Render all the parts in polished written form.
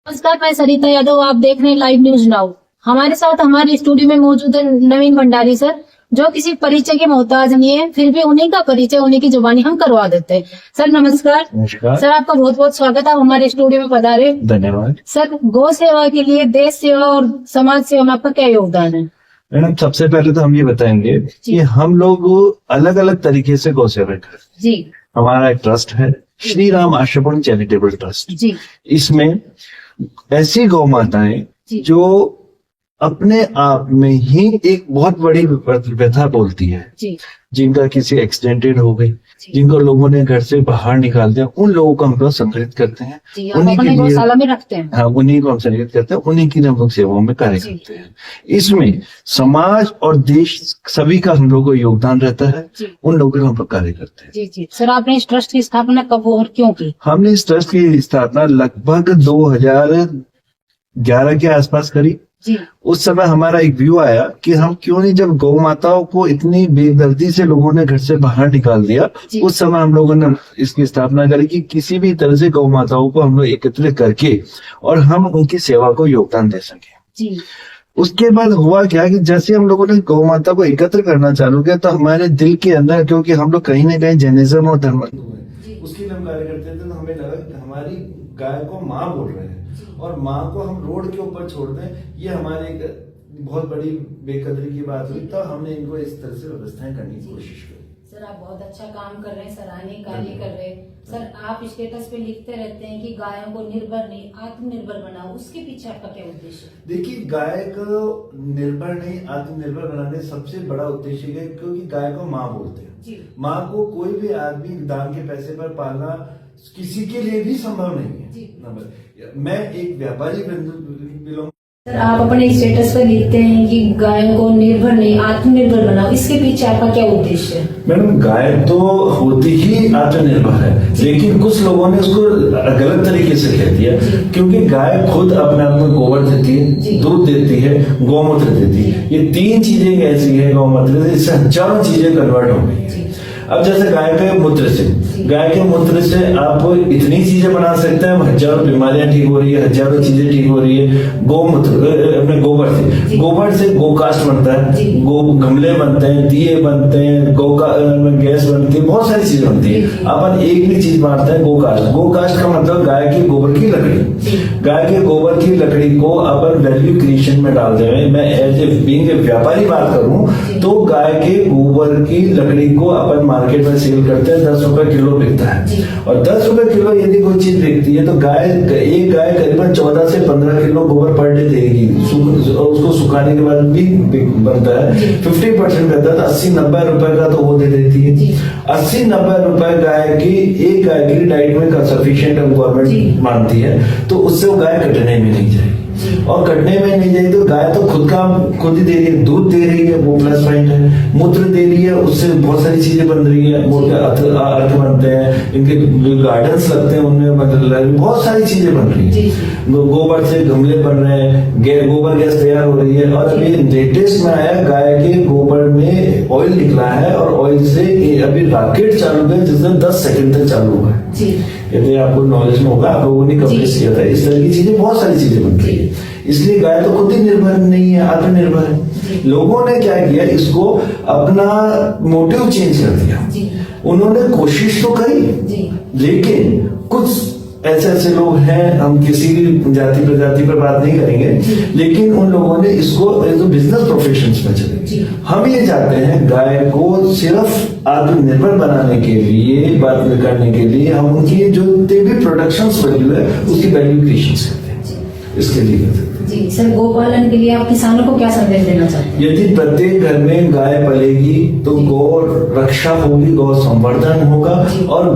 नमस्कार, मैं सरिता यादव। आप देख रहे हैं लाइव न्यूज नाउ। हमारे साथ हमारे स्टूडियो में मौजूद है नवीन भंडारी सर, जो किसी परिचय के मोहताज नहीं है, फिर भी उन्हीं का परिचय उन्हीं की जुबानी हम करवा देते हैं। सर नमस्कार। नमस्कार सर, आपका बहुत बहुत स्वागत है, हमारे स्टूडियो में पधारे। धन्यवाद। सर, गौ सेवा के लिए देश सेवा और समाज सेवा में आपका क्या योगदान है? मैडम, सबसे पहले तो हम ये बताएंगे कि हम लोग अलग अलग तरीके से गौ सेवा करते हैं। जी। हमारा एक ट्रस्ट है, श्री राम आश्रमण चैरिटेबल ट्रस्ट। जी। इसमें ऐसी गौ माताएं जो अपने आप में ही एक बहुत बड़ी व्यथा बोलती है, जी। जिनका किसी एक्सीडेंटेड हो गई, जिनको लोगों ने घर से बाहर निकाल दिया, उन लोगों को हम लोग संग्रहित करते हैं। उन्हीं के गौशाला में रखते हैं। हाँ, उन्हीं को हम संग्रहित करते हैं, उन्हीं की हम लोग सेवाओं में कार्य करते हैं। इसमें समाज और देश सभी का हम लोग को योगदान रहता है, उन लोगों को हम लोग कार्य करते हैं। जी जी। सर, आपने इस ट्रस्ट की स्थापना कब और क्यों की? हमने इस ट्रस्ट की स्थापना लगभग 2011 के आसपास करी। जी। उस समय हमारा एक व्यू आया कि हम क्यों नहीं, जब गौ माताओं को इतनी बेदर्दी से लोगों ने घर से बाहर निकाल दिया, उस समय हम लोगों ने इसकी स्थापना करी कि किसी भी तरह से गौ माताओं को हम लोग एकत्रित करके और हम उनकी सेवा को योगदान दे सके। जी। उसके बाद हुआ क्या कि जैसे हम लोगों ने गौ माता को एकत्र करना चालू किया, तो हमारे दिल के अंदर, क्योंकि हम लोग कहीं ना कहीं जैनिज्म और धर्म उसके लिए हम कार्य करते थे, तो हमें लगा कि हमारी गाय को माँ बोल रहे हैं और माँ को हम रोड के ऊपर छोड़ दें, ये हमारे एक बहुत बड़ी बेकदरी की बात हुई। तो हमने इनको इस तरह से व्यवस्थाएं करने की कोशिश की। सर, आप बहुत अच्छा काम कर रहे हैं, सराहनीय कार्य कर रहे हैं। सर, आप स्टेटस पे लिखते रहते हैं कि गायों को निर्भर नहीं आत्मनिर्भर बनाओ, उसके पीछे आपका क्या उद्देश्य है? देखिए, गाय को निर्भर नहीं आत्मनिर्भर बनाने सबसे बड़ा उद्देश्य है, क्योंकि गाय को माँ बोलते हैं। माँ को कोई भी आदमी दान के पैसे पर पालना किसी के लिए भी संभव नहीं है। मैं एक व्यापारी बिलोंग। सर, आप अपने स्टेटस पर लिखते हैं कि गायों को निर्भर नहीं आत्मनिर्भर बनाओ, इसके पीछे आपका क्या उद्देश्य है? मैडम, गाय तो होती ही आत्मनिर्भर है, लेकिन कुछ लोगों ने उसको गलत तरीके से कह दिया, क्योंकि गाय खुद अपने आप में गोबर देती है, दूध देती है, गौमूत्र देती है। ये तीन चीजें ऐसी है गौमूत्र से, इससे हजारों चीजें कन्वर्ट हो गई। अब जैसे गाय के मूत्र से आप इतनी चीजें बना सकते हैं, हजारों बीमारियां ठीक हो रही है, हजारों चीजें ठीक हो रही है। गौमूत्र अपने गोबर से गोकास्ट बनता है, गो गमले बनते हैं, दिए बनते हैं, गैस बनती है, बहुत सारी चीजें बनती है। अपन एक भी चीज मारते हैं, गोकास्ट का मतलब गाय के गोबर की लकड़ी। गाय के गोबर की लकड़ी को अपन वैल्यू क्रिएशन में डाल दें। मैं एज ए बीइंग व्यापारी बात करूं तो गाय के गोबर की लकड़ी को अपन मार्केट में सेल करते हैं, 10 रुपए किलो बिकता है। और 10 रुपए किलो यदि कोई चीज बिकती है तो एक गाय करीबन 14 से 15 किलो गोबर पर डे देगी। उसको सुखाने के बाद भी बनता है, 50% रहता है, तो 80-90 रुपए का तो वो दे देती है। 80-90 रुपए एक गाय की डाइट में सफिशियंट गवर्नमेंट मानती है, तो उससे वो गाय कटने में नहीं जाएगी। और कटने में नहीं जाएगी तो गाय तो खुद ही दे रही है, दूध दे रही है, वो प्लस पॉइंट है। मूत्र दे रही है, उससे बहुत सारी चीजें बन रही है, अर्थ बनते हैं, इनके गार्डन्स लगते हैं, उनमें बहुत सारी चीजें बन रही है। गोबर से गमले बन रहे हैं, गोबर गैस तैयार हो रही है। और अभी लेटेस्ट में आया, गाय के गोबर में ऑयल निकला है, और ऑयल से अभी रॉकेट चालू है, जिसमें 10 सेकंड तक चालू हुआ है। यदि आपको नॉलेज में होगा, आप लोगों ने कवरेज किया था। इस तरह की चीजें, बहुत सारी चीजें बन रही है। इसलिए गाय तो खुद ही निर्भर नहीं है, आत्मनिर्भर है। लोगों ने क्या किया, इसको अपना मोटिव चेंज कर दिया। उन्होंने कोशिश तो करी, लेकिन कुछ ऐसे लोग हैं, हम किसी भी जाति प्रजाति पर बात नहीं करेंगे, लेकिन उन लोगों ने इसको बिजनेस प्रोफेशंस में चले। हम ये चाहते हैं गाय को सिर्फ आत्मनिर्भर बनाने के लिए, बात करने के लिए हम उनकी जो भी प्रोडक्शन वैल्यू है उसकी वैल्यू क्रिएशन करते हैं, इसके लिए। जी सर, गोपालन के लिए आप किसानों को क्या संदेश देना चाहते हैं? यदि प्रत्येक घर में गाय पलेगी तो गौ रक्षा होगी, गौ संवर्धन होगा, और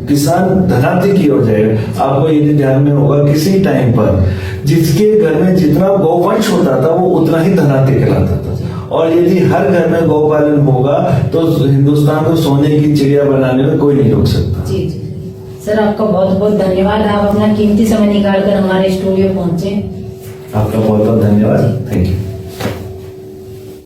किसान धनात्य की ओर जाएगा। आपको यदि ध्यान में होगा, किसी टाइम पर जिसके घर में जितना गौवंश होता था वो उतना ही धनात्य कहलाता था। और यदि हर घर में गौपालन होगा तो हिंदुस्तान को सोने की चिड़िया बनाने में कोई नहीं रोक सकता। जी जी सर, आपका बहुत बहुत धन्यवाद। आप अपना कीमती समय निकालकर हमारे स्टूडियो पहुंचे। आपका बहुत बहुत धन्यवाद। Thank you.